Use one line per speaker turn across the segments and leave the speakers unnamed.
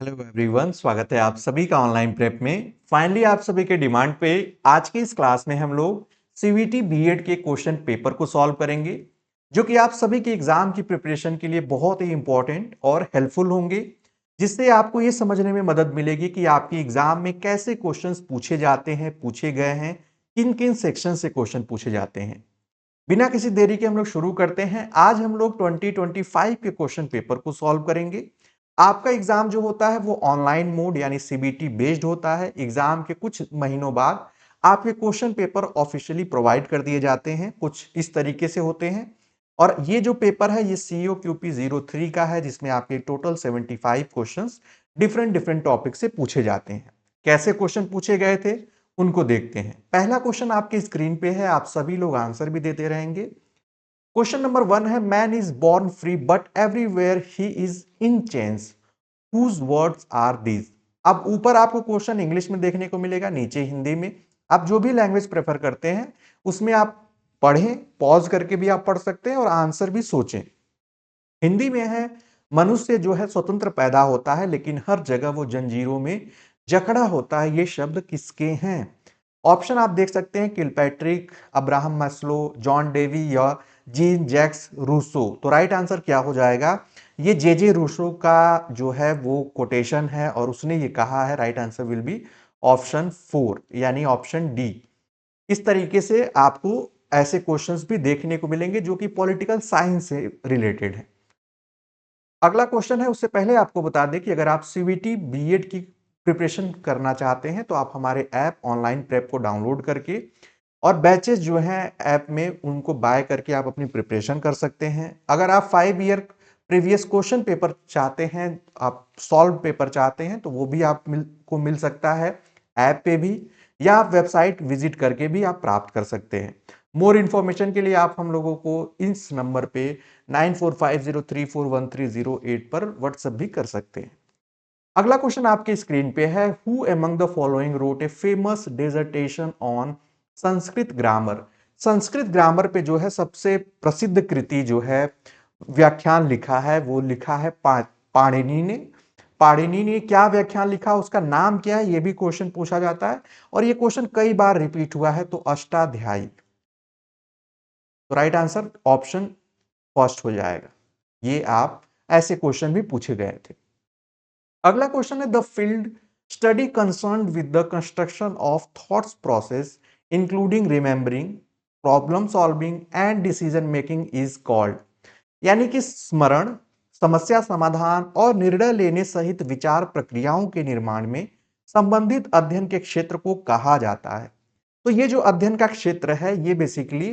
Hello everyone, स्वागत है आप सभी का ऑनलाइन प्रेप में। फाइनली आप सभी के डिमांड पे आज की इस क्लास में हम लोग सीवीटी बीएड के क्वेश्चन पेपर को सॉल्व करेंगे, जो कि आप सभी के एग्जाम की प्रिपरेशन के लिए बहुत ही इंपॉर्टेंट और हेल्पफुल होंगे, जिससे आपको ये समझने में मदद मिलेगी कि आपके एग्जाम में कैसे क्वेश्चंस पूछे जाते हैं, पूछे गए हैं, किन किन सेक्शन से क्वेश्चन पूछे जाते हैं। बिना किसी देरी के हम लोग शुरू करते हैं। आज हम लोग 2025 के क्वेश्चन पेपर को सॉल्व करेंगे। आपका एग्जाम जो होता है वो ऑनलाइन मोड यानी सीबीटी बेस्ड होता है। एग्जाम के कुछ महीनों बाद आपके क्वेश्चन पेपर ऑफिशियली प्रोवाइड कर दिए जाते हैं। कुछ इस तरीके से होते हैं और ये जो पेपर है ये सीओ क्यूपी 03 का है, जिसमें आपके total 75 questions different different topic से पूछे जाते हैं। कैसे क्वेश्चन पूछे गए थे उनको देखते हैं। पहला क्वेश्चन आपकी स्क्रीन पे है, आप सभी लोग आंसर भी देते रहेंगे। क्वेश्चन नंबर 1 है, man is born free but everywhere he is in chains, whose words are these. अब ऊपर आपको क्वेश्चन इंग्लिश में देखने को मिलेगा, नीचे हिंदी में। आप जो भी लैंग्वेज प्रेफर करते हैं उसमें आप पढ़ें, पॉज करके भी आप पढ़ सकते हैं और आंसर भी सोचें। हिंदी में है, मनुष्य जो है स्वतंत्र पैदा होता है लेकिन हर जगह वो जंजीरों में जकड़ा होता है। ये शब्द किसके हैं? ऑप्शन आप देख सकते हैं, Kilpatrick, Abraham Maslow, John Dewey या जीन जैक्स रूसो। तो राइट आंसर क्या हो जाएगा? ये जे रूसो का जो है वो कोटेशन है और उसने ये कहा है। Right answer will be option 4 यानी ऑप्शन डी। इस तरीके से आपको ऐसे क्वेश्चंस भी देखने को मिलेंगे जो कि पॉलिटिकल साइंस से रिलेटेड है। अगला क्वेश्चन है, उससे पहले आपको बता दें कि अगर आप सीवीटी बीएड की प्रिपरेशन करना चाहते हैं तो आप हमारे ऐप ऑनलाइन प्रेप को डाउनलोड करके और बैचेस जो हैं ऐप में उनको बाय करके आप अपनी प्रिपरेशन कर सकते हैं। अगर आप 5 ईयर प्रीवियस क्वेश्चन पेपर चाहते हैं, आप सॉल्व पेपर चाहते हैं, तो वो भी आप को मिल सकता है ऐप पे भी, या आप वेबसाइट विजिट करके भी आप प्राप्त कर सकते हैं। मोर इन्फॉर्मेशन के लिए आप हम लोगों को इस नंबर पे 9450341308 पर व्हाट्सएप भी कर सकते हैं। अगला क्वेश्चन आपके स्क्रीन पे है, who among the following wrote a famous dissertation on Sanskrit grammar. Sanskrit grammar पे जो है सबसे प्रसिद्ध कृति जो है व्याख्यान लिखा है वो लिखा है पाणिनि ने। पाणिनि ने क्या व्याख्यान लिखा, उसका नाम क्या है, ये भी क्वेश्चन पूछा जाता है और ये क्वेश्चन कई बार रिपीट हुआ है। तो अष्टाध्यायी। तो राइट आंसर ऑप्शन फर्स्ट हो जाएगा। ये आप ऐसे क्वेश्चन भी पूछे गए थे। अगला क्वेश्चन है, the field study concern with the construction of thoughts process including remembering, problem solving and decision making is called. यानी कि स्मरण, समस्या समाधान और निर्णय लेने सहित विचार प्रक्रियाओं के निर्माण में संबंधित अध्ययन के क्षेत्र को कहा जाता है। तो ये जो अध्ययन का क्षेत्र है ये बेसिकली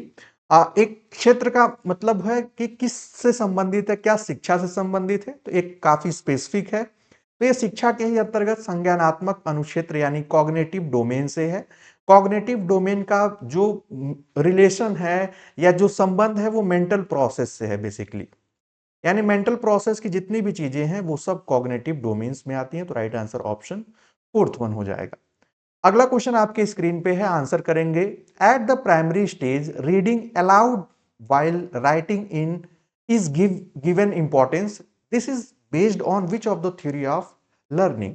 एक क्षेत्र का मतलब है कि किस से संबंधित है, क्या शिक्षा से संबंधित है, तो एक काफी स्पेसिफिक है। तो ये शिक्षा के ही अंतर्गत संज्ञानात्मक अनुक्षेत्र यानी कॉग्निटिव डोमेन से है। कॉग्निटिव डोमेन का जो रिलेशन है या जो संबंध है वो मेंटल प्रोसेस से है बेसिकली। यानी मेंटल प्रोसेस की जितनी भी चीजें हैं वो सब कॉग्निटिव डोमेन्स में आती हैं। तो right answer option fourth one हो जाएगा। अगला क्वेश्चन आपके स्क्रीन पे है, आंसर करेंगे। At the primary stage reading allowed while writing in is given importance, this is based on which of the theory of learning.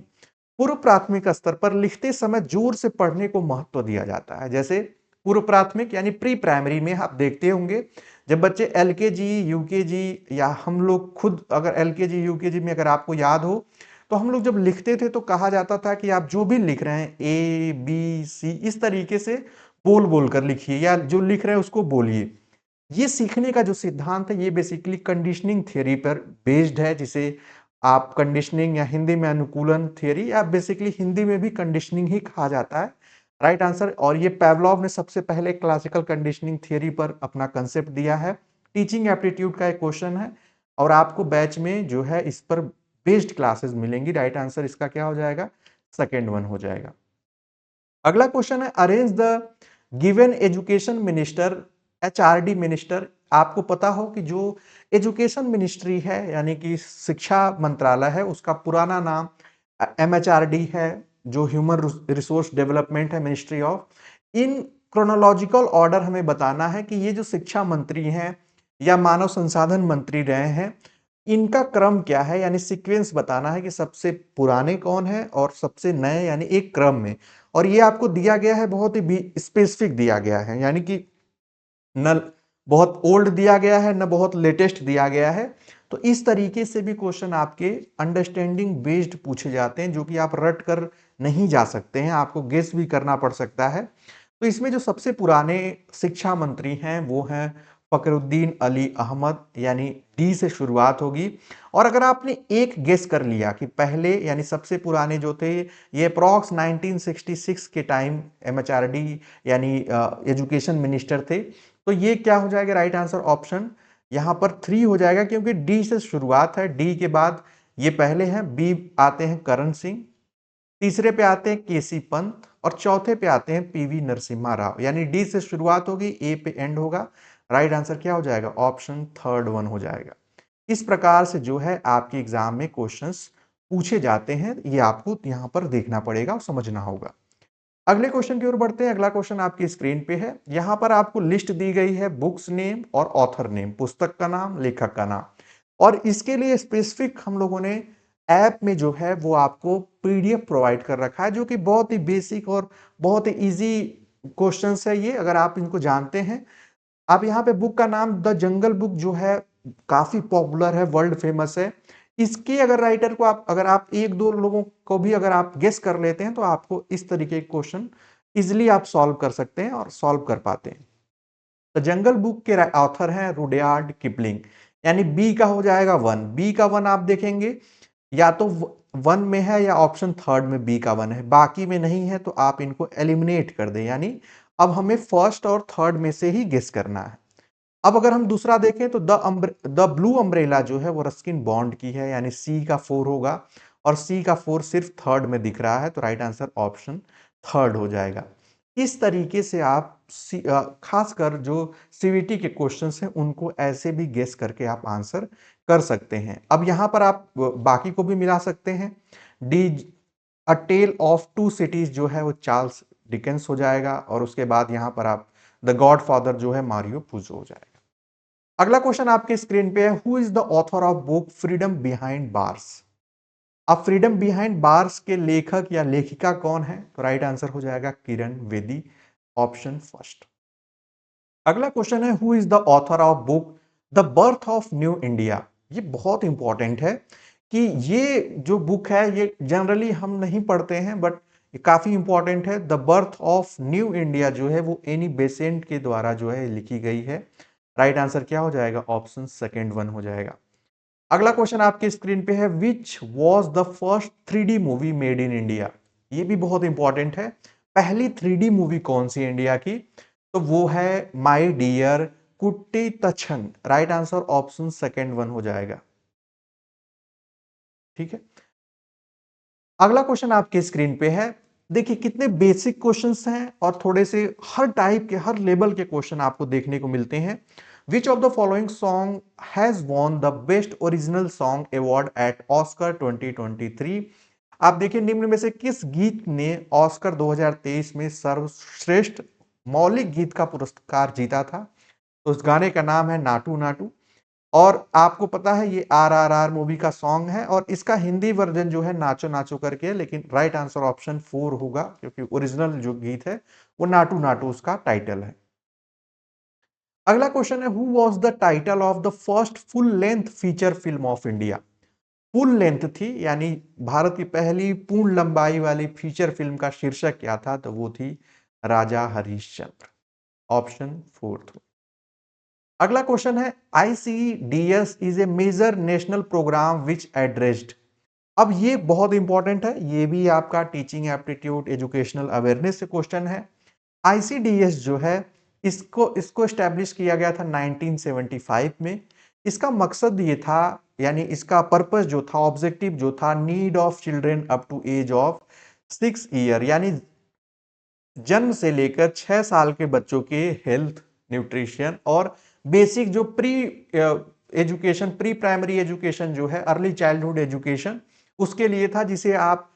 पूर्व प्राथमिक स्तर पर लिखते समय जोर से पढ़ने को महत्व दिया जाता है। जैसे पूर्व प्राथमिक यानी प्री प्राइमरी में आप देखते होंगे जब बच्चे एलकेजी यूकेजी या हम लोग खुद अगर एलकेजी यूकेजी में अगर आपको याद हो तो हम लोग जब लिखते थे तो कहा जाता था कि आप जो भी लिख रहे हैं ए बी सी इस तरीके से बोल बोल कर लिखिए या जो लिख रहे हैं उसको बोलिए। ये सीखने का जो सिद्धांत है ये बेसिकली कंडीशनिंग थियरी पर बेस्ड है, जिसे आप कंडीशनिंग या हिंदी में अनुकूलन थियरी या बेसिकली हिंदी में भी कंडीशनिंग ही कहा जाता है। Right answer. और ये पेवलॉव ने सबसे पहले क्लासिकल कंडीशनिंग थियरी पर अपना कंसेप्ट दिया है। टीचिंग एप्टीट्यूड का एक क्वेश्चन है और आपको बैच में जो है इस पर बेस्ड क्लासेस मिलेंगी। राइट आंसर इसका क्या हो जाएगा? सेकेंड वन हो जाएगा। अगला क्वेश्चन है, arrange the given education minister HRD minister. आपको पता हो कि जो एजुकेशन मिनिस्ट्री है यानी कि शिक्षा मंत्रालय है उसका पुराना नाम एमएचआरडी है, जो ह्यूमन रिसोर्स डेवलपमेंट है, ministry of. In chronological order हमें बताना है कि ये जो शिक्षा मंत्री हैं या मानव संसाधन मंत्री रहे हैं इनका क्रम क्या है, यानी सीक्वेंस बताना है कि सबसे पुराने कौन है और सबसे नए, यानी एक क्रम में। और ये आपको दिया गया है, बहुत ही स्पेसिफिक दिया गया है, यानी कि न बहुत ओल्ड दिया गया है न बहुत लेटेस्ट दिया गया है। तो इस तरीके से भी क्वेश्चन आपके अंडरस्टैंडिंग बेस्ड पूछे जाते हैं, जो कि आप रट कर नहीं जा सकते हैं, आपको गेस भी करना पड़ सकता है। तो इसमें जो सबसे पुराने शिक्षा मंत्री हैं वो हैं फखरुद्दीन अली अहमद, यानी डी से शुरुआत होगी। और अगर आपने एक गेस कर लिया कि पहले यानी सबसे पुराने जो थे ये अप्रॉक्स 1966 के टाइम एमएचआरडी यानी एजुकेशन मिनिस्टर थे, तो ये क्या हो जाएगा राइट आंसर ऑप्शन यहां पर 3 हो जाएगा, क्योंकि डी से शुरुआत है, डी के बाद ये पहले हैं, बी आते हैं करण सिंह, तीसरे पे आते हैं केसी पंत और चौथे पे आते हैं पीवी नरसिम्हा राव। यानी डी से शुरुआत होगी, ए पे एंड होगा। राइट आंसर क्या हो जाएगा, ऑप्शन थर्ड वन हो जाएगा। इस प्रकार से जो है आपके एग्जाम में क्वेश्चंस पूछे जाते हैं, ये आपको यहां पर देखना पड़ेगा और समझना होगा। अगले क्वेश्चन की ओर बढ़ते हैं। अगला क्वेश्चन आपकी स्क्रीन पे है, यहां पर आपको लिस्ट दी गई है बुक्स नेम और ऑथर नेम, पुस्तक का नाम, लेखक का नाम। और इसके लिए स्पेसिफिक हम लोगों ने ऐप में जो है वो आपको पीडीएफ प्रोवाइड कर रखा है, जो कि बहुत ही बेसिक और बहुत ही इजी क्वेश्चंस है ये, अगर आप इनको जानते हैं। आप यहाँ पे बुक का नाम द जंगल बुक जो है काफी पॉपुलर है, वर्ल्ड फेमस है। इसके अगर राइटर को आप, अगर आप एक दो लोगों को भी अगर आप गेस कर लेते हैं तो आपको इस तरीके के क्वेश्चन इजिली आप सॉल्व कर सकते हैं और सॉल्व कर पाते हैं। तो जंगल बुक के ऑथर हैं रुडयार्ड किपलिंग, यानी बी का हो जाएगा वन। बी का वन आप देखेंगे या तो वन में है या ऑप्शन थर्ड में बी का वन है, बाकी में नहीं है तो आप इनको एलिमिनेट कर दें, यानी अब हमें फर्स्ट और थर्ड में से ही गेस करना है। अब अगर हम दूसरा देखें तो द ब्लू अम्ब्रेला जो है वो रस्किन बॉन्ड की है, यानी सी का फोर होगा। और सी का फोर सिर्फ थर्ड में दिख रहा है, तो राइट आंसर ऑप्शन थर्ड हो जाएगा। इस तरीके से आप खासकर जो सीवीटी के क्वेश्चंस हैं उनको ऐसे भी गेस करके आप आंसर कर सकते हैं। अब यहां पर आप बाकी को भी मिला सकते हैं। D a tale of two cities जो है वो चार्ल्स डिकेंस हो जाएगा, और उसके बाद यहां पर आप द गॉड फादर जो है मारियो पुजो हो जाएगा। अगला क्वेश्चन आपके स्क्रीन पे है, who is the author of book freedom behind bars. अब फ्रीडम बिहाइंड बार्स के लेखक या लेखिका कौन है, तो राइट आंसर हो जाएगा किरण बेदी, ऑप्शन फर्स्ट। अगला क्वेश्चन है, who is the author of book the birth of new India. ये बहुत इंपॉर्टेंट है कि ये जो बुक है ये जनरली हम नहीं पढ़ते हैं, बट ये काफी इंपॉर्टेंट है। The birth of new India जो है वो एनी बेसेंट के द्वारा जो है लिखी गई है। राइट आंसर क्या हो जाएगा, ऑप्शन सेकेंड वन हो जाएगा। अगला क्वेश्चन आपके स्क्रीन पे है, which was the first 3D movie made in India. ये भी बहुत इंपॉर्टेंट है, पहली 3D मूवी कौन सी इंडिया की, तो वो है my dear Kutty Thachan. Right answer option second one हो जाएगा। ठीक है, अगला क्वेश्चन आपके स्क्रीन पे है। देखिए कितने बेसिक क्वेश्चंस हैं और थोड़े से हर टाइप के, हर लेवल के क्वेश्चन आपको देखने को मिलते हैं। विच of the following song has won the best original song award eight Oscar 2023। आप देखिए निम्न में से किस गीत ने ऑस्कर 2023 में सर्वश्रेष्ठ मौलिक गीत का पुरस्कार जीता था। तो उस गाने का नाम है नाटू नाटू। और आपको पता है ये RRR मूवी का सॉन्ग है, और इसका हिंदी वर्जन जो है नाचो नाचो करके है, लेकिन राइट आंसर ऑप्शन फोर होगा, क्योंकि ओरिजिनल जो गीत है वो नाटू नाटू उसका टाइटल है। अगला क्वेश्चन है, who was the title of the first full length feature film of India. Full length थी, यानी भारत की पहली पूर्ण लंबाई वाली फीचर फिल्म का शीर्षक क्या था, तो वो थी राजा हरिश्चंद्र, ऑप्शन फोर्थ। अगला क्वेश्चन है, ICDS is a major national programme which addressed. अब ये बहुत इंपॉर्टेंट है, ये भी आपका टीचिंग एप्टीट्यूड एजुकेशनल अवेयरनेस से क्वेश्चन है। ICDS जो है इसको इसको एस्टेब्लिश किया गया था 1975 में। इसका मकसद ये था, यानी इसका पर्पस जो था, ऑब्जेक्टिव जो था, need of children up to age of 6 year, यानी जन्म से लेकर 6 साल के बच्चों के हेल्थ, न्यूट्रिशन और बेसिक जो pre education, pre primary education जो है, अर्ली चाइल्डहुड एजुकेशन, उसके लिए था। जिसे आप,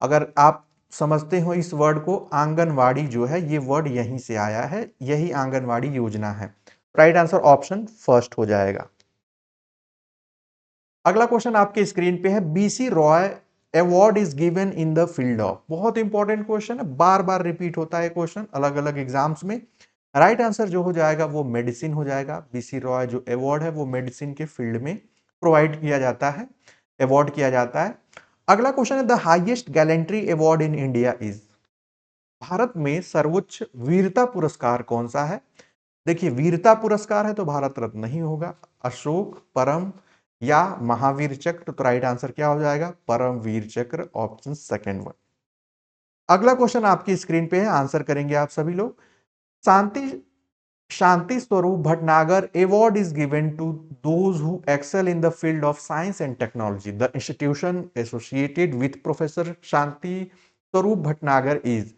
अगर आप समझते हो इस वर्ड को, आंगनवाड़ी जो है, ये वर्ड यहीं से आया है, यही आंगनवाड़ी योजना है। राइट आंसर ऑप्शन फर्स्ट हो जाएगा। अगला क्वेश्चन आपके स्क्रीन पे है, BC Roy award is given in the field of. बहुत इंपॉर्टेंट क्वेश्चन है, बार बार रिपीट होता है क्वेश्चन अलग अलग एग्जाम्स में। राइट आंसर जो हो जाएगा वो मेडिसिन हो जाएगा। बीसी रॉय जो अवार्ड है वो मेडिसिन के फील्ड में प्रोवाइड किया जाता है, अवार्ड किया जाता है। अगला क्वेश्चन है, the highest gallantry award in India is. Bharat में सर्वोच्च वीरता पुरस्कार कौन सा है? देखिए, वीरता पुरस्कार है तो भारत रत्न नहीं होगा, अशोक, परम या महावीर चक्र। तो राइट आंसर क्या हो जाएगा? परमवीर चक्र, ऑप्शन सेकंड वन। अगला क्वेश्चन आपकी स्क्रीन पे है, आंसर करेंगे आप सभी लोग। Shanti Shanti Swarup Bhatnagar award is given to those who excel in the field of science and technology. The institution associated with professor Shanti Swarup Bhatnagar is.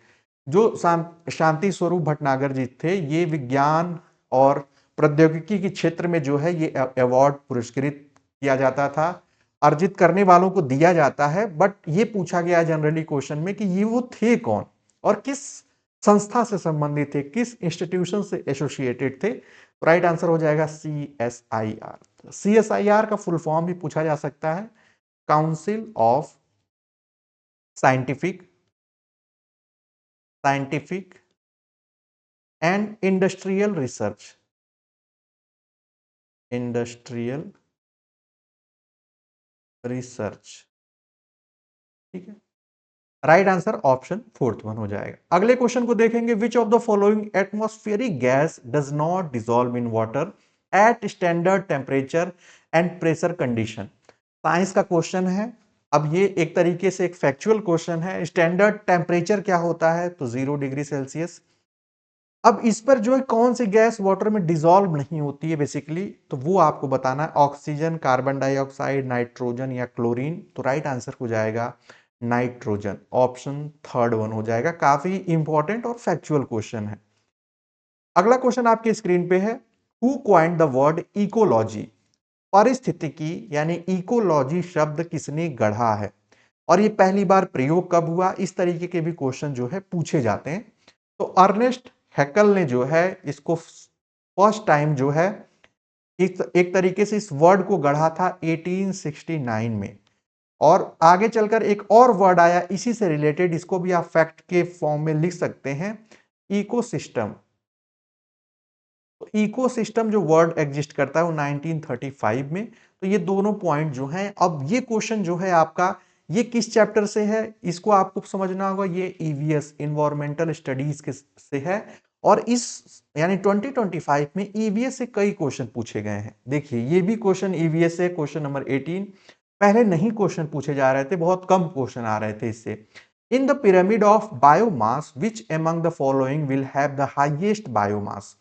जो शांति स्वरूप भटनागर जी थे, ये विज्ञान और प्रौद्योगिकी के क्षेत्र में जो है ये अवार्ड पुरस्कृत किया जाता था, अर्जित करने वालों को दिया जाता है। बट ये पूछा गया जनरली क्वेश्चन में कि ये वो थे कौन और किस संस्था से संबंधित थे, किस इंस्टीट्यूशन से एसोसिएटेड थे। राइट आंसर हो जाएगा CSIR। CSIR का फुल फॉर्म भी पूछा जा सकता है, council of scientific and industrial research. Industrial research, ठीक है। Right answer option fourth one हो जाएगा। अगले क्वेश्चन को देखेंगे, विच of the following atmospheric gas does not dissolve in water at standard temperature and pressure condition. Science का question है। अब ये एक तरीके से एक फैक्चुअल क्वेश्चन है। स्टैंडर्ड टेम्परेचर क्या होता है? तो 0 डिग्री सेल्सियस। अब इस पर जो है कौन सी गैस वाटर में डिसॉल्व नहीं होती है बेसिकली, तो वो आपको बताना है। ऑक्सीजन, कार्बन डाइऑक्साइड, नाइट्रोजन या क्लोरीन। तो राइट आंसर हो जाएगा नाइट्रोजन, ऑप्शन थर्ड वन हो जाएगा। काफी इंपॉर्टेंट और फैक्चुअल क्वेश्चन है। अगला क्वेश्चन आपके स्क्रीन पे है, who coined the word ecology. पारिस्थितिकी यानी इकोलॉजी शब्द किसने गढ़ा है और ये पहली बार प्रयोग कब हुआ? इस तरीके के भी क्वेश्चन जो है पूछे जाते हैं। तो अर्नेस्ट हैकल ने जो है इसको फर्स्ट टाइम जो है एक तरीके से इस वर्ड को गढ़ा था 1869 में। और आगे चलकर एक और वर्ड आया इसी से रिलेटेड, इसको भी आप फैक्ट के फॉर्म में लिख सकते हैं, इकोसिस्टम। तो इकोसिस्टम जो वर्ड एग्जिस्ट करता है वो 1935 में। तो ये दोनों पॉइंट जो हैं, अब ये क्वेश्चन जो है आपका, ये किस चैप्टर से है इसको आपको समझना होगा। ये ईवीएस इन्वायरमेंटल स्टडीज के से है। और इस यानी 2025 में ईवीएस से कई क्वेश्चन पूछे गए हैं। देखिए, ये भी क्वेश्चन ईवीएस से, क्वेश्चन नंबर 18। पहले नहीं क्वेश्चन पूछे जा रहे थे, बहुत कम क्वेश्चन आ रहे थे इससे। In the pyramid of biomass which among the following will have the highest biomass.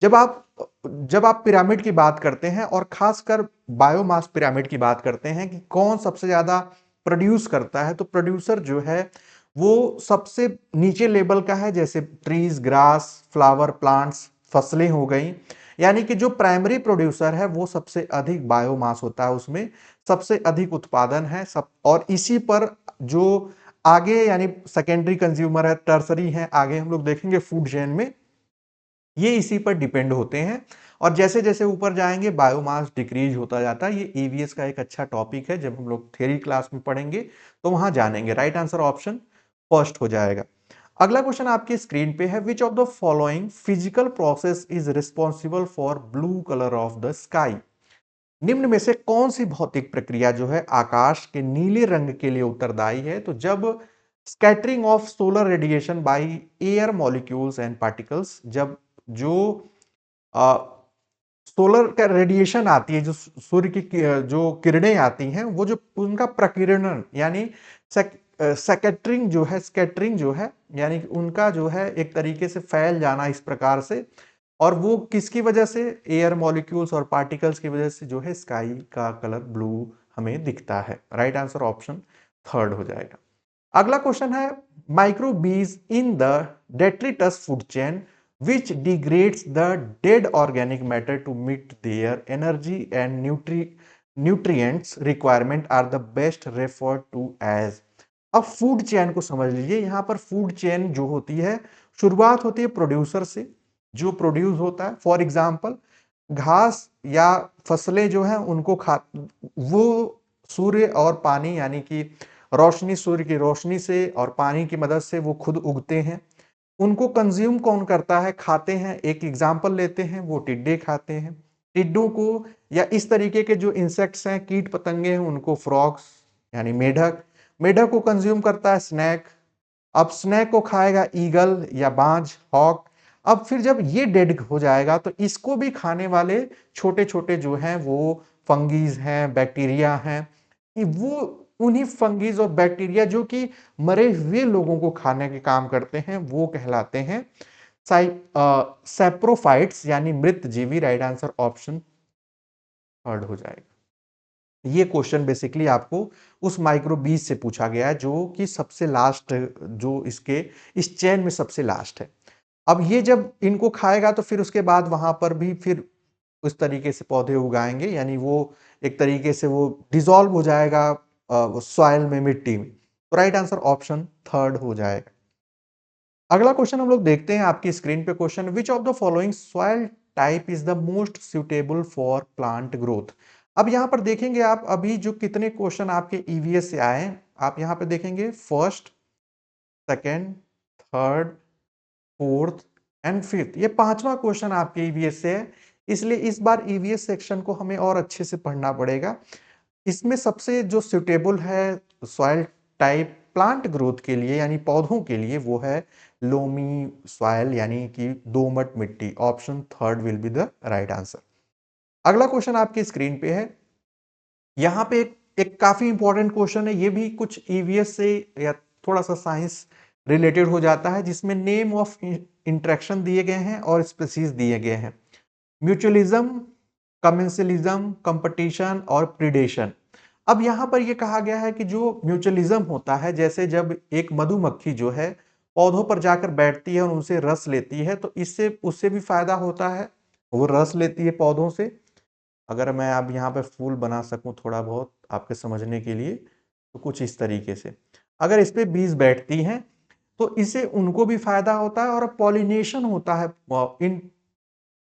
जब आप जब आप पिरामिड की बात करते हैं और खासकर बायोमास पिरामिड की बात करते हैं कि कौन सबसे ज्यादा प्रोड्यूस करता है, तो प्रोड्यूसर जो है वो सबसे नीचे लेवल का है, जैसे ट्रीज, ग्रास, फ्लावर, प्लांट्स, फसलें हो गई। यानी कि जो प्राइमरी प्रोड्यूसर है वो सबसे अधिक बायोमास होता है, उसमें सबसे अधिक उत्पादन है सब। और इसी पर जो आगे यानी सेकेंडरी कंज्यूमर है, टर्सरी है, आगे हम लोग देखेंगे फूड चेन में, ये इसी पर डिपेंड होते हैं। और जैसे जैसे ऊपर जाएंगे बायोमास डिक्रीज होता जाता है। ये ईवीएस का एक अच्छा टॉपिक है, जब हम लोग थ्योरी क्लास में पढ़ेंगे तो वहां जानेंगे। राइट आंसर ऑप्शन फर्स्ट हो जाएगा। अगला क्वेश्चन आपकी स्क्रीन पे है, which of the following physical process is responsible for blue colour of the sky. निम्न में से कौन सी भौतिक प्रक्रिया जो है आकाश के नीले रंग के लिए उत्तरदायी है? तो जब scattering of solar radiation by air molecules and particles, जब जो सोलर का रेडिएशन आती है, जो सूर्य की जो किरणें आती हैं, वो जो उनका प्रकीर्णन यानी स्कैटरिंग जो है, स्कैटरिंग जो है यानी उनका जो है एक तरीके से फैल जाना इस प्रकार से, और वो किसकी वजह से? एयर मॉलिक्यूल्स और पार्टिकल्स की वजह से जो है स्काई का कलर ब्लू हमें दिखता है। राइट आंसर ऑप्शन थर्ड हो जाएगा। अगला क्वेश्चन है, microbes in the detritus food chain which degrades the dead organic matter to meet their energy and nutrients requirement are the best referred to as। अब food chain को समझ लीजिए। यहां पर फूड चेन जो होती है, शुरुआत होती है प्रोड्यूसर से, जो प्रोड्यूस होता है। फॉर एग्जांपल घास या फसलें जो हैं उनको खा वो सूर्य और पानी यानी कि रोशनी, सूर्य की रोशनी से और पानी की मदद से वो खुद उगते हैं। उनको कंज्यूम कौन करता है? खाते हैं। एक एग्जाम्पल लेते हैं, वो टिड्डे खाते हैं। टिड्डों को या इस तरीके के जो इंसेक्ट्स हैं, कीट पतंगे हैं, उनको फ्रॉग्स यानी मेढक, मेढक को कंज्यूम करता है स्नैक। अब स्नैक को खाएगा ईगल या बाज, हॉक। अब फिर जब ये डेड हो जाएगा तो इसको भी खाने वाले छोटे छोटे जो हैं वो फंगीज हैं, बैक्टीरिया हैं, कि वो उन्हीं फंगीज और बैक्टीरिया जो कि मरे हुए लोगों को खाने के काम करते हैं, वो कहलाते हैं सैप्रोफाइट्स यानी मृत जीवी। राइट आंसर ऑप्शन थर्ड हो जाएगा। ये क्वेश्चन बेसिकली आपको उस माइक्रोबीज से पूछा गया है जो कि सबसे लास्ट, जो इसके इस चेन में सबसे लास्ट है। अब ये जब इनको खाएगा तो फिर उसके बाद वहां पर भी फिर उस तरीके से पौधे उगाएंगे, यानी वो एक तरीके से वो डिसॉल्व हो जाएगा सॉइल में, मिट्टी में। तो राइट आंसर ऑप्शन थर्ड हो जाएगा। अगला क्वेश्चन हम लोग देखते हैं आपकी स्क्रीन पे। Question, which of the following soil type is the most suitable for plant growth. अब यहां पर देखेंगे आप, अभी जो कितने क्वेश्चन आपके ईवीएस से आए हैं, आप यहां पे देखेंगे first, second, third, fourth and fifth, ये पांचवा क्वेश्चन आपके ईवीएस से है। इसलिए इस बार ईवीएस सेक्शन को हमें और अच्छे से पढ़ना पड़ेगा। इसमें सबसे जो सुटेबल है सॉइल टाइप प्लांट ग्रोथ के लिए यानी पौधों के लिए, वो है लोमी सॉइल यानी कि दोमट मिट्टी। Option third will be the right answer. अगला क्वेश्चन आपकी स्क्रीन पे है। यहां पे एक काफी इंपॉर्टेंट क्वेश्चन है, ये भी कुछ ईवीएस से या थोड़ा सा साइंस रिलेटेड हो जाता है, जिसमें नेम ऑफ इंटरेक्शन दिए गए हैं और स्पीसीज दिए गए हैं। म्यूचुअलिज्म, कमेंसलिज्म, कंपटीशन और प्रिडेशन। अब यहां पर यह कहा गया है कि जो म्यूचुअलिज्म होता है, जैसे जब एक मधुमक्खी जो है पौधों पर जाकर बैठती है और उनसे रस लेती है, तो इससे उससे भी फायदा होता है, वो रस लेती है पौधों से। अगर मैं अब यहाँ पे फूल बना सकूं थोड़ा बहुत आपके समझने के लिए, तो कुछ इस तरीके से अगर इस पे बीज बैठती हैं तो इससे उनको भी फायदा होता है, और पॉलिनेशन होता है इन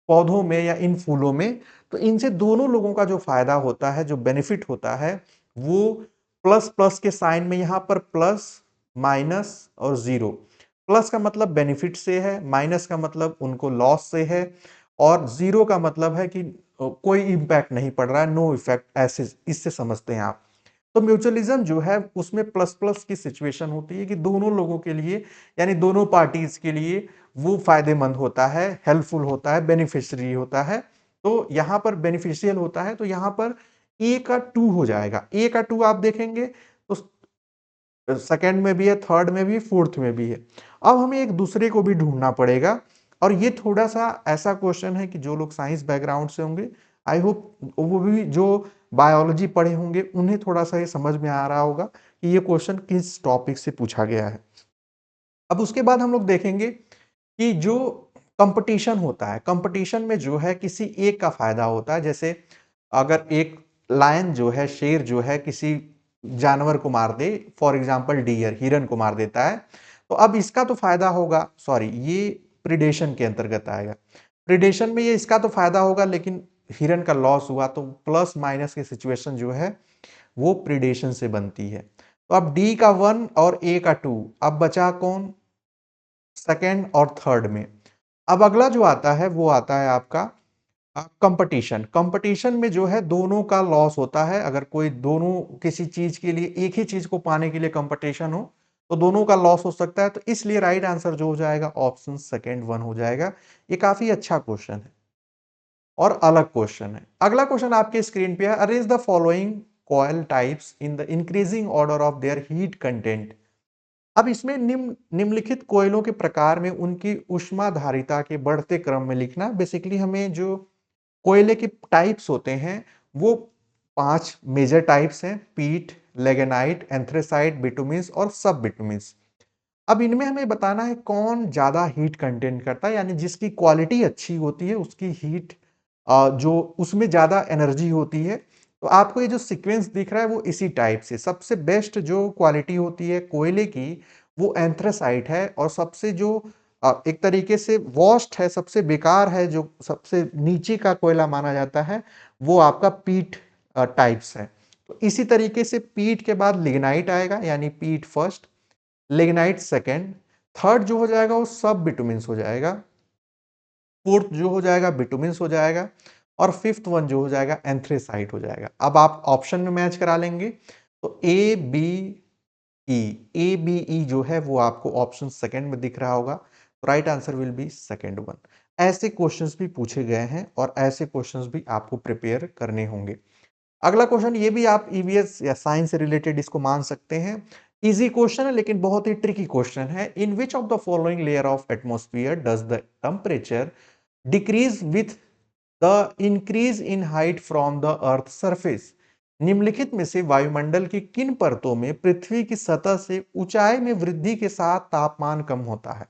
पौधों में या इन फूलों में। तो इनसे दोनों लोगों का जो फायदा होता है, जो बेनिफिट होता है, वो प्लस प्लस के साइन में, यहाँ पर प्लस, माइनस और जीरो। प्लस का मतलब बेनिफिट से है, माइनस का मतलब उनको लॉस से है, और जीरो का मतलब है कि कोई इंपैक्ट नहीं पड़ रहा है, नो इफेक्ट, ऐसे इससे समझते हैं आप। तो म्यूचुअलिज्म जो है उसमें प्लस प्लस की सिचुएशन होती है कि दोनों लोगों के लिए यानी दोनों पार्टीज के लिए वो फायदेमंद होता है, हेल्पफुल होता है, बेनिफिशियरी होता है। तो यहां पर बेनिफिशियल होता है, तो यहां पर ए का टू हो जाएगा। ए का टू आप देखेंगे तो सेकंड में भी है, थर्ड में भी, फोर्थ में भी है। अब हमें एक दूसरे को भी ढूंढना पड़ेगा, और ये थोड़ा सा ऐसा क्वेश्चन है कि जो लोग साइंस बैकग्राउंड से होंगे, आई होप वो भी जो बायोलॉजी पढ़े होंगे, उन्हें थोड़ा सा ये समझ में आ रहा होगा कि ये क्वेश्चन किस टॉपिक से पूछा गया है। अब उसके बाद हम लोग देखेंगे कि जो कंपटीशन होता है, कंपटीशन में जो है किसी एक का फायदा होता है। जैसे अगर एक लायन जो है, शेर जो है, किसी जानवर को मार दे, फॉर एग्जांपल डियर, हिरन को मार देता है, तो अब इसका तो फायदा होगा, सॉरी ये प्रिडेशन के अंतर्गत आएगा। प्रिडेशन में ये इसका तो फायदा होगा, लेकिन हिरन का लॉस हुआ, तो प्लस माइनस की सिचुएशन जो है वो प्रिडेशन से बनती है। तो अब डी का वन और ए का टू, अब बचा कौन? सेकेंड और थर्ड में। अब अगला जो आता है वो आता है आपका कंपटीशन। कंपटीशन में जो है दोनों का लॉस होता है। अगर कोई दोनों किसी चीज के लिए, एक ही चीज को पाने के लिए कंपटीशन हो, तो दोनों का लॉस हो सकता है। तो इसलिए राइट आंसर जो हो जाएगा ऑप्शन सेकेंड वन हो जाएगा। ये काफी अच्छा क्वेश्चन है और अलग क्वेश्चन है। अगला क्वेश्चन आपके स्क्रीन पे है, arrange the following coil types in the increasing order of their heat content. अब इसमें निम्नलिखित कोयलों के प्रकार में उनकी ऊष्माधारिता के बढ़ते क्रम में लिखना। बेसिकली हमें जो कोयले के टाइप्स होते हैं वो 5 मेजर टाइप्स हैं: पीट, लेगेनाइट, एंथ्रेसाइट, बिटुमिन्स और सब बिटुमिन्स। अब इनमें हमें बताना है कौन ज्यादा हीट कंटेंट करता है, यानी जिसकी क्वालिटी अच्छी होती है, उसकी हीट जो उसमें ज्यादा एनर्जी होती है। तो आपको ये जो सीक्वेंस दिख रहा है वो इसी टाइप से, सबसे बेस्ट जो क्वालिटी होती है कोयले की वो एंथ्रेसाइट है, और सबसे जो एक तरीके से वर्स्ट है, सबसे बेकार है, जो सबसे नीचे का कोयला माना जाता है, वो आपका पीट टाइप्स है। तो इसी तरीके से पीट के बाद लिग्नाइट आएगा, यानी पीट फर्स्ट, लिग्नाइट सेकेंड, थर्ड जो हो जाएगा वो सब बिटुमिन्स हो जाएगा, फोर्थ जो हो जाएगा बिटुमिन्स हो जाएगा, और फिफ्थ वन जो हो जाएगा एंथ्रेसाइट हो जाएगा। अब आप ऑप्शन में मैच करा लेंगे तो A B E, A B E जो है वो आपको ऑप्शन सेकंड में दिख रहा होगा, तो right answer will be second one. ऐसे क्वेश्चंस भी पूछे गए हैं और ऐसे क्वेश्चंस भी आपको प्रिपेयर करने होंगे। अगला क्वेश्चन, ये भी आप ईवीएस या साइंस से रिलेटेड इसको मान सकते हैं। इजी क्वेश्चन है लेकिन बहुत ही ट्रिकी क्वेश्चन है। In which of the following layer of atmosphere does the temperature decrease with the increase in height from the earth surface? निम्नलिखित में से वायुमंडल की किन परतों में पृथ्वी की सतह से ऊंचाई में वृद्धि के साथ तापमान कम होता है?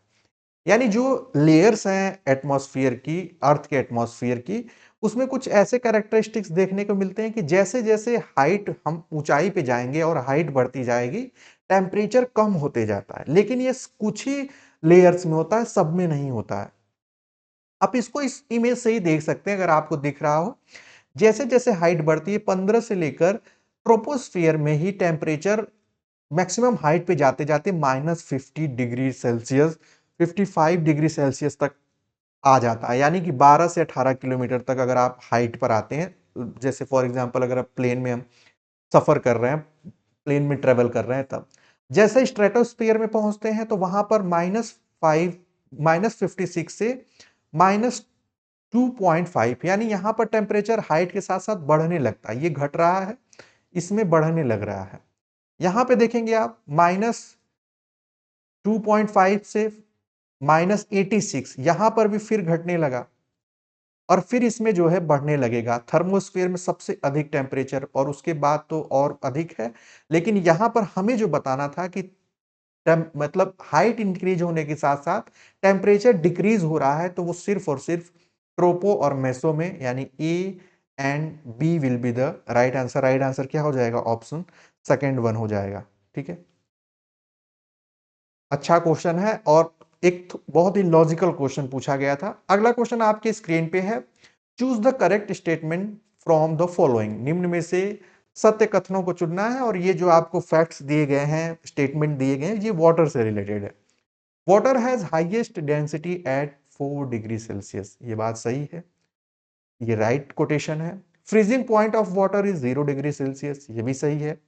यानी जो लेयर्स हैं एटमॉस्फेयर की, अर्थ के एटमॉस्फेयर की, उसमें कुछ ऐसे कैरेक्टरिस्टिक्स देखने को मिलते हैं कि जैसे जैसे हाइट, हम ऊंचाई पे जाएंगे और हाइट बढ़ती जाएगी, टेम्परेचर कम होते जाता है। लेकिन ये कुछ ही लेयर्स में होता है, सब में नहीं होता है। आप इसको इस इमेज से ही देख सकते हैं, अगर आपको दिख रहा हो, जैसे जैसे हाइट बढ़ती है 15 से लेकर ट्रोपोस्फियर में ही टेम्परेचर मैक्सिमम हाइट पे जाते जाते -50 डिग्री सेल्सियस, 55 डिग्री सेल्सियस तक आ जाता है। यानी कि 12 से 18 किलोमीटर तक अगर आप हाइट पर आते हैं, जैसे फॉर एग्जांपल अगर आप प्लेन में हम सफर कर रहे हैं, प्लेन में ट्रेवल कर रहे हैं, तब जैसे स्ट्रेटोस्फीयर में पहुंचते हैं तो वहां पर -56 से -2.5, यानी यहां पर टेम्परेचर हाइट के साथ साथ बढ़ने लगता है। ये घट रहा है, इसमें बढ़ने लग रहा है। यहां पे देखेंगे आप -2.5 से -86, यहां पर भी फिर घटने लगा और फिर इसमें जो है बढ़ने लगेगा। थर्मोस्फीयर में सबसे अधिक टेम्परेचर और उसके बाद तो और अधिक है, लेकिन यहां पर हमें जो बताना था कि मतलब हाइट इंक्रीज होने के साथ साथ टेम्परेचर डिक्रीज हो रहा है, तो वो सिर्फ और सिर्फ ट्रोपो और मेसो में, यानी A and B will be the right answer. Right answer क्या हो जाएगा? ऑप्शन सेकेंड वन हो जाएगा। ठीक है, अच्छा क्वेश्चन है और एक बहुत ही लॉजिकल क्वेश्चन पूछा गया था। अगला क्वेश्चन आपके स्क्रीन पे है, choose the correct statement from the following. निम्न में से सत्य कथनों को चुनना है और ये जो आपको फैक्ट्स दिए गए हैं, स्टेटमेंट दिए गए हैं, ये वाटर से रिलेटेड है। Water has highest density at 4 degree Celsius, ये बात सही है, ये राइट कोटेशन है। Freezing point of water is 0 degree Celsius, ये भी सही है।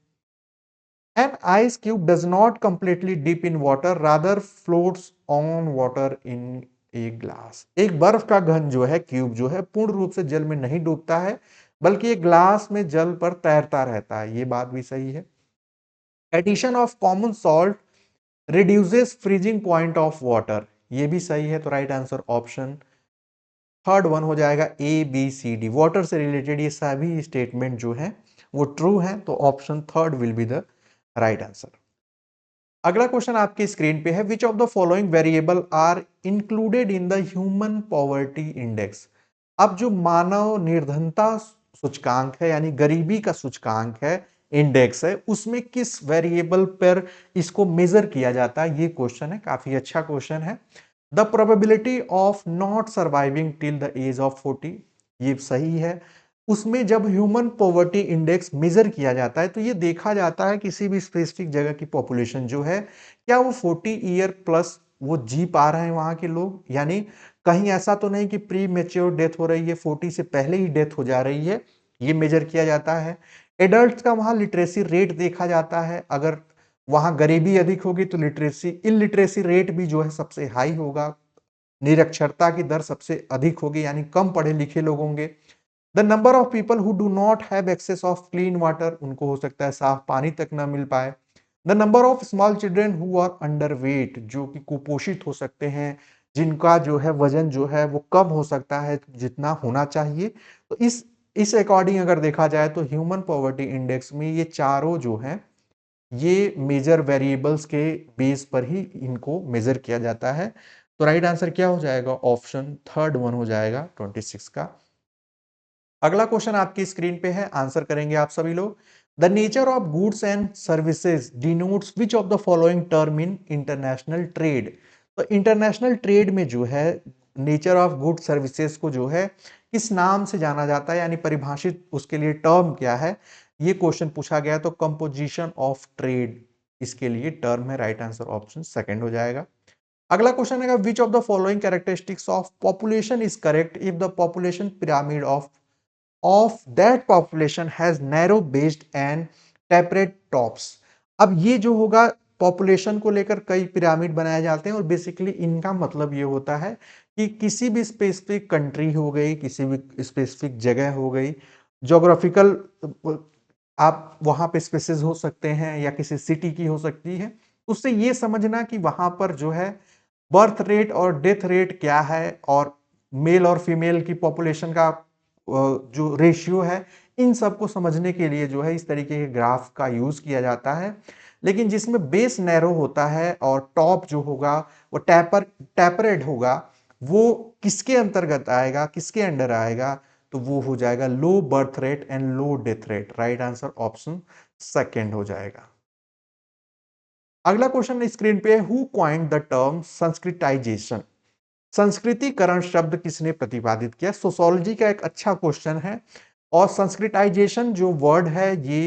An ice cube does not completely dip in water, rather floats on water in a glass. एक बर्फ का घन जो है, क्यूब जो है, पूर्ण रूप से जल में नहीं डूबता है, बल्कि एक ग्लास में जल पर तैरता रहता है। ये बात भी सही है। Addition of common salt reduces freezing point of water, ये भी सही है। तो right answer option third one हो जाएगा, A B C D. Water से रिलेटेड ये सभी स्टेटमेंट जो है वो ट्रू है, तो option third will be the right answer. अगला क्वेश्चन आपकी स्क्रीन पे है, which of the following variable are included in the human poverty index? अब जो मानव निर्धनता सूचकांक है, यानी गरीबी का सूचकांक है, इंडेक्स है, उसमें किस वेरिएबल पर इसको मेजर किया जाता है? ये क्वेश्चन है, काफी अच्छा क्वेश्चन है। The probability of not surviving till the age of 40, ये सही है। उसमें जब ह्यूमन पॉवर्टी इंडेक्स मेजर किया जाता है तो ये देखा जाता है किसी भी स्पेसिफिक जगह की पॉपुलेशन जो है, क्या वो 40 ईयर प्लस वो जी पा रहे हैं वहां के लोग, यानी कहीं ऐसा तो नहीं कि प्री मेच्योर डेथ हो रही है, 40 से पहले ही डेथ हो जा रही है, ये मेजर किया जाता है। एडल्ट का वहां लिटरेसी रेट देखा जाता है, अगर वहां गरीबी अधिक होगी तो लिटरेसी इलिटरेसी रेट भी जो है सबसे हाई होगा, निरक्षरता की दर सबसे अधिक होगी, यानी कम पढ़े लिखे लोग होंगे। The number of people who do not have access of clean water, उनको हो सकता है साफ पानी तक ना मिल पाए। The number of small children who are underweight, जो कि कुपोषित हो सकते हैं, जिनका जो है वजन जो है वो कम हो सकता है जितना होना चाहिए। तो इस अकॉर्डिंग अगर देखा जाए तो ह्यूमन पॉवर्टी इंडेक्स में ये चारों जो है, ये मेजर वेरिएबल्स के बेस पर ही इनको मेजर किया जाता है। तो राइट आंसर क्या हो जाएगा? ऑप्शन थर्ड वन हो जाएगा 26 का। अगला क्वेश्चन आपकी स्क्रीन पे है, आंसर करेंगे आप सभी लोग। The nature of goods and services denotes which of the following term in international trade? तो इंटरनेशनल ट्रेड में जो है नेचर ऑफ गुड सर्विसेज को जो है किस नाम से जाना जाता है, यानी परिभाषित उसके लिए टर्म क्या है, ये क्वेश्चन पूछा गया। तो कंपोजिशन ऑफ ट्रेड इसके लिए टर्म है। राइट आंसर ऑप्शन सेकंड हो जाएगा। अगला क्वेश्चन है which of the following characteristics of population is correct if the population pyramid of that population has narrow based and tapered tops. अब ये जो होगा, पॉपुलेशन को लेकर कई पिरामिड बनाए जाते हैं और बेसिकली इनका मतलब ये होता है कि किसी भी स्पेसिफिक कंट्री हो गई, किसी भी स्पेसिफिक जगह हो गई, ज्योग्राफिकल आप वहां पे स्पेसिस हो सकते हैं या किसी सिटी की हो सकती है, उससे ये समझना कि वहां पर जो है बर्थ रेट और डेथ रेट क्या है और मेल और फीमेल की पॉपुलेशन का जो रेशियो है, इन सबको समझने के लिए जो है इस तरीके के ग्राफ का यूज किया जाता है। लेकिन जिसमें बेस नैरो होता है और टॉप जो होगा वो टैपरेड होगा, वो किसके अंतर्गत आएगा, किसके अंडर आएगा, तो वो हो जाएगा low birth rate and low death rate. Right answer option second हो जाएगा। अगला क्वेश्चन स्क्रीन पे है who coined the term Sanskritisation. संस्कृतिकरण शब्द किसने प्रतिपादित किया। सोशोलॉजी का एक अच्छा क्वेश्चन है। और संस्कृताइजेशन जो वर्ड है ये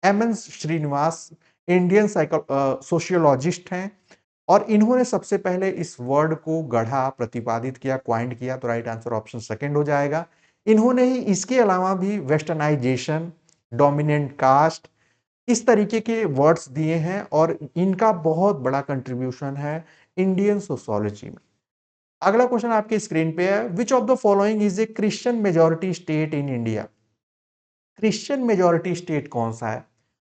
M N Srinivas Indian sociologist हैं और इन्होंने सबसे पहले इस वर्ड को गढ़ा, प्रतिपादित किया, क्वाइंड किया। तो राइट आंसर ऑप्शन सेकंड हो जाएगा। इन्होंने ही इसके अलावा भी वेस्टर्नाइजेशन, डोमिनेंट कास्ट, इस तरीके के वर्ड्स दिए हैं और इनका बहुत बड़ा कंट्रीब्यूशन है इंडियन सोशोलॉजी में। अगला क्वेश्चन आपके स्क्रीन पे है which of the following is a Christian majority state in India. Christian majority state कौन सा है।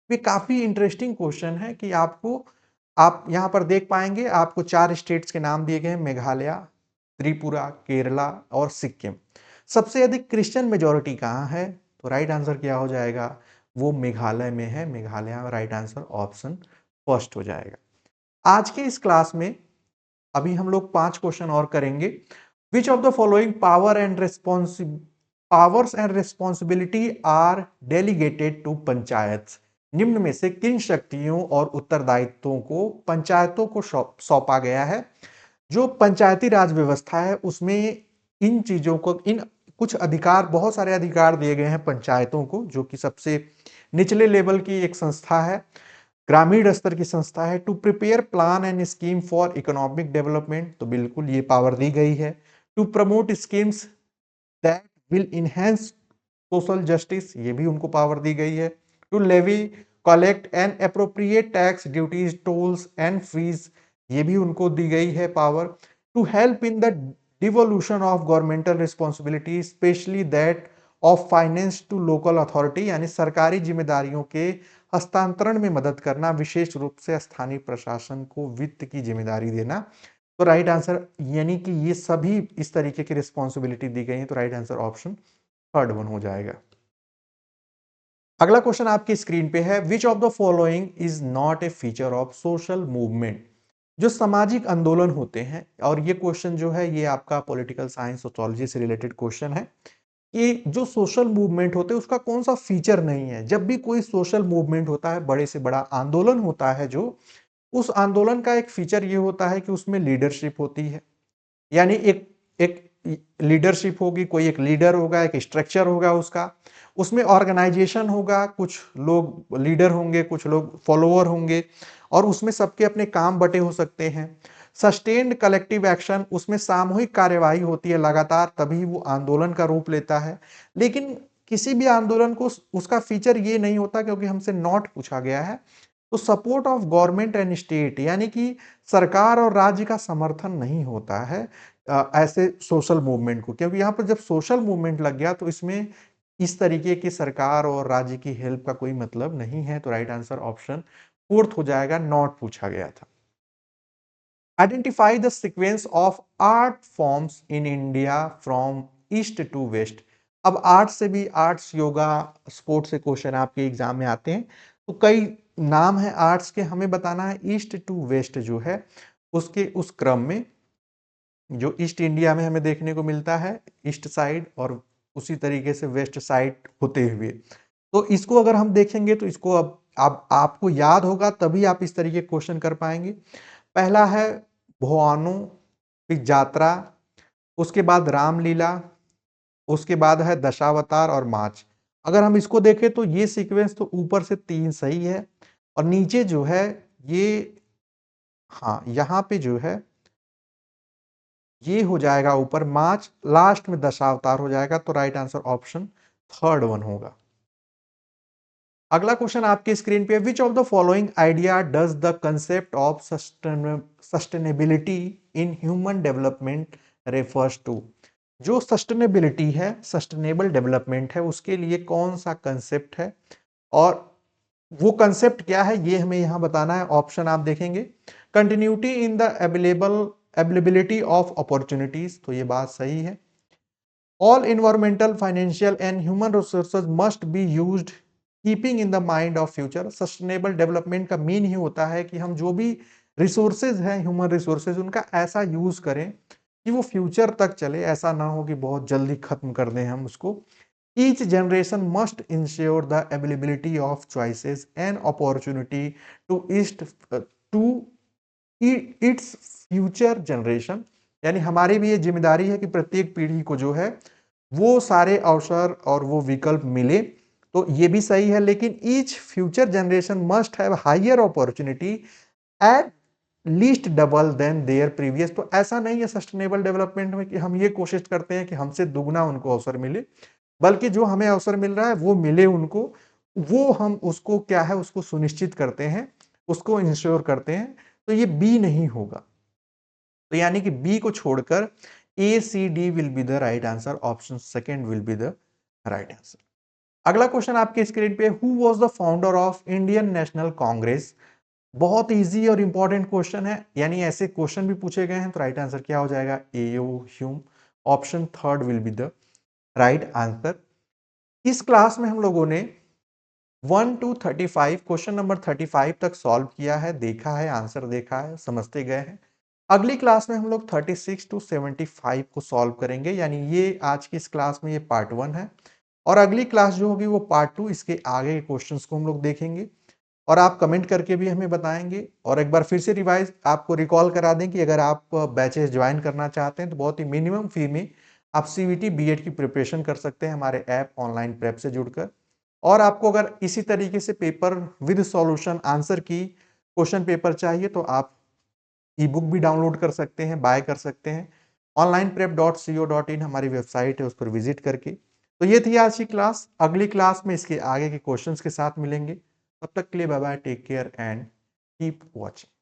ये काफी इंटरेस्टिंग क्वेश्चन है कि आप यहां पर देख पाएंगे आपको 4 स्टेट्स के नाम दिए गए हैं, मेघालय, त्रिपुरा, केरला और सिक्किम। सबसे अधिक क्रिश्चियन मेजोरिटी कहां है, तो राइट आंसर क्या हो जाएगा, वो मेघालय में है। Meghalaya right answer option first हो जाएगा। आज के इस क्लास में अभी हम लोग 5 क्वेश्चन और करेंगे। Which of the following powers and responsibility are delegated to panchayat. निम्न में से किन शक्तियों और उत्तरदायित्वों को पंचायतों को सौंपा गया है। जो पंचायती राज व्यवस्था है उसमें इन चीजों को, इन कुछ अधिकार, बहुत सारे अधिकार दिए गए हैं पंचायतों को, जो कि सबसे निचले लेवल की एक संस्था है, ग्रामीण स्तर की संस्था है। To prepare plan and scheme for economic development, तो बिल्कुल ये पावर दी गई है। To promote schemes that will enhance social justice, ये भी उनको पावर दी गई है। To levy, collect and appropriate tax, duties, tolls and fees, ये भी उनको दी गई है power. To help in the devolution of governmental responsibility specially that of finance to local authority, यानी सरकारी जिम्मेदारियों के हस्तांतरण में मदद करना, विशेष रूप से स्थानीय प्रशासन को वित्त की जिम्मेदारी देना। तो राइट आंसर, यानी कि ये सभी इस तरीके की रिस्पॉन्सिबिलिटी दी गई है। तो right answer option third one हो जाएगा। अगला क्वेश्चन आपकी स्क्रीन पे है which of the following is not a feature of social movement. जो सामाजिक आंदोलन होते हैं, और ये क्वेश्चन जो है ये आपका पॉलिटिकल साइंस सोशियोलॉजी से रिलेटेड क्वेश्चन है कि जो सोशल मूवमेंट होते हैं उसका कौन सा फीचर नहीं है। जब भी कोई सोशल मूवमेंट होता है, बड़े से बड़ा आंदोलन होता है, जो उस आंदोलन का एक फीचर ये होता है कि उसमें लीडरशिप होती है। यानी एक एक लीडरशिप होगी, कोई एक लीडर होगा, एक स्ट्रक्चर होगा उसका, उसमें ऑर्गेनाइजेशन होगा, कुछ लोग लीडर होंगे, कुछ लोग फॉलोअर होंगे और उसमें सबके अपने काम बटे हो सकते हैं। सस्टेन्ड कलेक्टिव एक्शन, उसमें सामूहिक कार्यवाही होती है लगातार, तभी वो आंदोलन का रूप लेता है। लेकिन किसी भी आंदोलन को उसका फीचर ये नहीं होता, क्योंकि हमसे नॉट पूछा गया है। तो support of government and state, यानी कि सरकार और राज्य का समर्थन नहीं होता है ऐसे सोशल मूवमेंट को, क्योंकि यहाँ पर जब सोशल मूवमेंट लग गया तो इसमें इस तरीके की सरकार और राज्य की हेल्प का कोई मतलब नहीं है। तो राइट आंसर ऑप्शन फोर्थ हो जाएगा, नॉट पूछा गया था। Identify the sequence of art forms in India from east to west. अब आर्ट से भी, आर्ट्स, योगा, स्पोर्ट्स से क्वेश्चन आपके एग्जाम में आते हैं। तो कई नाम है आर्ट्स के, हमें बताना है ईस्ट टू वेस्ट जो है उसके उस क्रम में, जो ईस्ट इंडिया में हमें देखने को मिलता है ईस्ट साइड, और उसी तरीके से वेस्ट साइड होते हुए। तो इसको अगर हम देखेंगे तो इसको अब आपको याद होगा, तभी आप इस तरीके क्वेश्चन कर पाएंगे। पहला है भवानो, फिर जात्रा, उसके बाद रामलीला, उसके बाद है दशावतार और मार्च। अगर हम इसको देखें तो ये सीक्वेंस तो ऊपर से 3 सही है और नीचे जो है ये, हाँ, यहाँ पे जो है ये हो जाएगा ऊपर मार्च, लास्ट में दशावतार हो जाएगा, तो right answer option third one होगा। अगला क्वेश्चन आपके स्क्रीन पे, which of the following idea does the concept of sustainability in human development refers to. जो सस्टेनेबिलिटी है, सस्टेनेबल डेवलपमेंट है, उसके लिए कौन सा कंसेप्ट है और वो कंसेप्ट क्या है ये हमें यहां बताना है। ऑप्शन आप देखेंगे, continuity in the availability of opportunities, तो ये बात सही है। All environmental, financial and human resources must be used keeping in the mind of future. Sustainable development का मीन ही होता है कि हम जो भी रिसोर्सेज हैं, ह्यूमन रिसोर्सेज, उनका ऐसा यूज करें कि वो फ्यूचर तक चले, ऐसा ना हो कि बहुत जल्दी खत्म कर दें हम उसको। Each generation must ensure the availability of choices and opportunity to to its future generation। यानी हमारी भी ये जिम्मेदारी है कि प्रत्येक पीढ़ी को जो है वो सारे अवसर और वो विकल्प मिले, तो ये भी सही है। लेकिन each future generation must have higher opportunity at least double then their previous. तो ऐसा नहीं है सस्टेनेबल डेवलपमेंट में कि हम ये कोशिश करते हैं कि हमसे दुगना उनको अवसर मिले, बल्कि जो हमें अवसर मिल रहा है वो मिले उनको, वो हम उसको क्या है उसको सुनिश्चित करते हैं, उसको इंश्योर करते हैं। तो ये बी नहीं होगा, तो यानी कि बी को छोड़कर A C D will be the right answer, option second will be the right answer. अगला क्वेश्चन आपके स्क्रीन पे, who was the founder of Indian National Congress. बहुत इजी और इंपॉर्टेंट क्वेश्चन है, यानी ऐसे क्वेश्चन भी पूछे गए हैं, तो राइट आंसर क्या हो जाएगा, AO Hume, option third will be the right answer. इस क्लास में हम लोगों ने 1 to 35 क्वेश्चन नंबर 35 तक सॉल्व किया है, देखा है, आंसर देखा है, समझते गए हैं। अगली क्लास में हम लोग 36 to 75 को सॉल्व करेंगे, यानी ये आज की इस क्लास में ये पार्ट 1 है और अगली क्लास जो होगी वो पार्ट 2, इसके आगे के क्वेश्चंस को हम लोग देखेंगे और आप कमेंट करके भी हमें बताएंगे। और एक बार फिर से रिवाइज आपको रिकॉल करा दें कि अगर आप बैचेस ज्वाइन करना चाहते हैं तो बहुत ही मिनिमम फी में आप सीवीटी बीएड की प्रिपरेशन कर सकते हैं हमारे ऐप ऑनलाइन प्रेप से जुड़कर। और आपको अगर इसी तरीके से पेपर विद सॉल्यूशन आंसर की क्वेश्चन पेपर चाहिए तो आप ई बुक भी डाउनलोड कर सकते हैं, बाय कर सकते हैं। onlineprep.co.in हमारी वेबसाइट है, उस पर विजिट करके। तो ये थी आज की क्लास, अगली क्लास में इसके आगे के क्वेश्चंस के साथ मिलेंगे। तब तक के लिए bye bye, take care and keep watching.